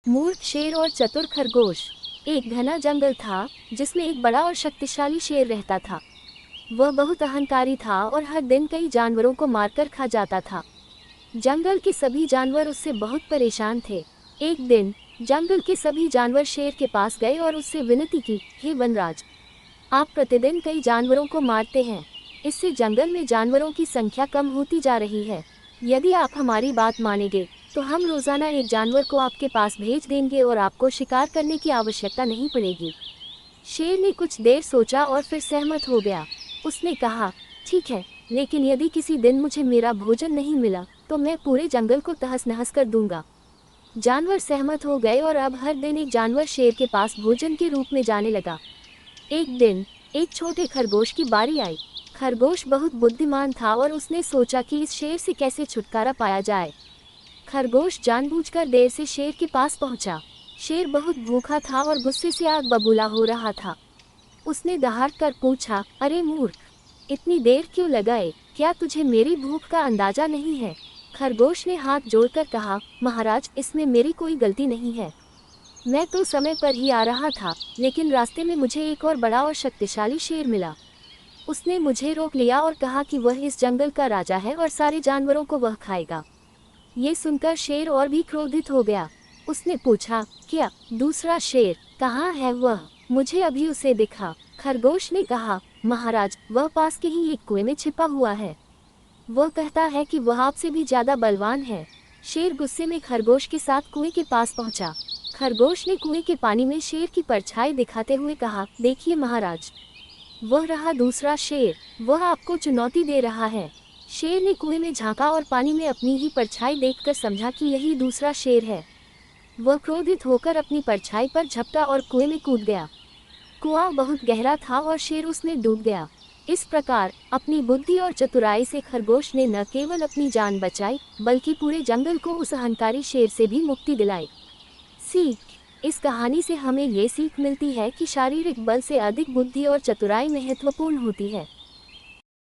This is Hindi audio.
मूर्ख शेर और चतुर खरगोश। एक घना जंगल था जिसमें एक बड़ा और शक्तिशाली शेर रहता था। वह बहुत अहंकारी था और हर दिन कई जानवरों को मारकर खा जाता था। जंगल के सभी जानवर उससे बहुत परेशान थे। एक दिन जंगल के सभी जानवर शेर के पास गए और उससे विनती की, हे वनराज, आप प्रतिदिन कई जानवरों को मारते हैं। इससे जंगल में जानवरों की संख्या कम होती जा रही है। यदि आप हमारी बात मानेंगे तो हम रोज़ाना एक जानवर को आपके पास भेज देंगे और आपको शिकार करने की आवश्यकता नहीं पड़ेगी। शेर ने कुछ देर सोचा और फिर सहमत हो गया। उसने कहा, ठीक है, लेकिन यदि किसी दिन मुझे मेरा भोजन नहीं मिला तो मैं पूरे जंगल को तहस नहस कर दूंगा। जानवर सहमत हो गए और अब हर दिन एक जानवर शेर के पास भोजन के रूप में जाने लगा। एक दिन एक छोटे खरगोश की बारी आई। खरगोश बहुत बुद्धिमान था और उसने सोचा कि इस शेर से कैसे छुटकारा पाया जाए। खरगोश जानबूझकर देर से शेर के पास पहुंचा। शेर बहुत भूखा था और गुस्से से आग बबूला हो रहा था। उसने दहाड़ कर पूछा, अरे मूर्ख, इतनी देर क्यों लगाए? क्या तुझे मेरी भूख का अंदाजा नहीं है? खरगोश ने हाथ जोड़कर कहा, महाराज, इसमें मेरी कोई गलती नहीं है। मैं तो समय पर ही आ रहा था, लेकिन रास्ते में मुझे एक और बड़ा और शक्तिशाली शेर मिला। उसने मुझे रोक लिया और कहा कि वह इस जंगल का राजा है और सारे जानवरों को वह खाएगा। ये सुनकर शेर और भी क्रोधित हो गया। उसने पूछा, क्या दूसरा शेर कहाँ है वह? मुझे अभी उसे दिखा। खरगोश ने कहा, महाराज, वह पास के ही एक कुएं में छिपा हुआ है। वह कहता है कि वह आपसे भी ज्यादा बलवान है। शेर गुस्से में खरगोश के साथ कुएं के पास पहुंचा। खरगोश ने कुएं के पानी में शेर की परछाई दिखाते हुए कहा, देखिए महाराज, वह रहा दूसरा शेर, वह आपको चुनौती दे रहा है। शेर ने कुएं में झांका और पानी में अपनी ही परछाई देखकर समझा कि यही दूसरा शेर है। वह क्रोधित होकर अपनी परछाई पर झपटा और कुएं में कूद गया। कुआं बहुत गहरा था और शेर उसमें डूब गया। इस प्रकार अपनी बुद्धि और चतुराई से खरगोश ने न केवल अपनी जान बचाई, बल्कि पूरे जंगल को उस अहंकारी शेर से भी मुक्ति दिलाई। सीख: इस कहानी से हमें ये सीख मिलती है कि शारीरिक बल से अधिक बुद्धि और चतुराई महत्वपूर्ण होती है।